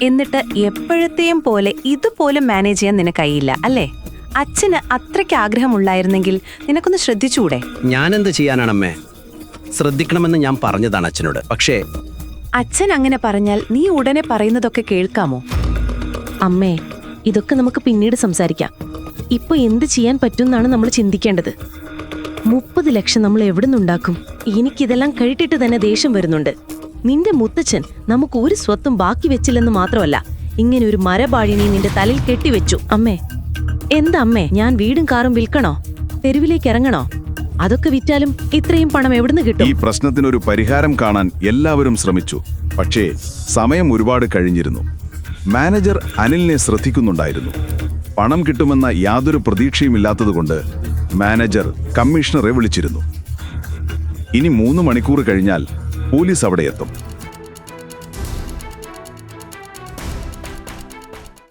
എന്നിട്ട് എപ്പോഴത്തെയും പോലെ ഇതുപോലും മാനേജ് ചെയ്യാൻ നിനക്കയില്ല അല്ലേ? അച്ഛന് അത്രയ്ക്ക് ആഗ്രഹമുള്ളായിരുന്നെങ്കിൽ നിനക്കൊന്ന് ശ്രദ്ധിച്ചുകൂടെ? ഞാനെന്ത് ചെയ്യാനാണമ്മേ? ശ്രദ്ധിക്കണമെന്ന് ഞാൻ പറഞ്ഞതാണ് അച്ഛനോട്. പക്ഷേ അച്ഛൻ അങ്ങനെ പറഞ്ഞാൽ നീ ഉടനെ പറയുന്നതൊക്കെ കേൾക്കാമോ? അമ്മേ, ഇതൊക്കെ നമുക്ക് പിന്നീട് സംസാരിക്കാം. ഇപ്പൊ എന്ത് ചെയ്യാൻ പറ്റുമെന്നാണ് നമ്മൾ ചിന്തിക്കേണ്ടത്. 30 ലക്ഷം നമ്മൾ എവിടെ നിന്നുണ്ടാക്കും? എനിക്കിതെല്ലാം കേട്ടിട്ട് തന്നെ ദേഷ്യം വരുന്നുണ്ട്. നിന്റെ മുത്തച്ഛൻ നമുക്ക് ഒരു സ്വത്തും ബാക്കി വെച്ചില്ലെന്ന് മാത്രമല്ല, ഇങ്ങനെ ഒരു മരപാഴിനി നിന്റെ തലയിൽ കെട്ടിവെച്ചു. അമ്മേ, എന്താ അമ്മേ, ഞാൻ വീടും കാറും വിൽക്കണോ? തെരുവിലേക്ക് ഇറങ്ങണോ? അതൊക്കെ വിറ്റാലും ഇത്രയും പണം എവിടുന്ന് കിട്ടും? ഈ പ്രശ്നത്തിനൊരു പരിഹാരം കാണാൻ എല്ലാവരും ശ്രമിച്ചു. പക്ഷേ സമയം ഒരുപാട് കഴിഞ്ഞിരുന്നു. മാനേജർ അനിലിനെ ശ്രദ്ധിക്കുന്നുണ്ടായിരുന്നു. പണം കിട്ടുമെന്ന യാതൊരു പ്രതീക്ഷയുമില്ലാത്തതുകൊണ്ട് മാനേജർ കമ്മീഷണറെ വിളിച്ചിരുന്നു. ഇനി 3 മണിക്കൂർ കഴിഞ്ഞാൽ പോലീസ് അവിടെ എത്തും.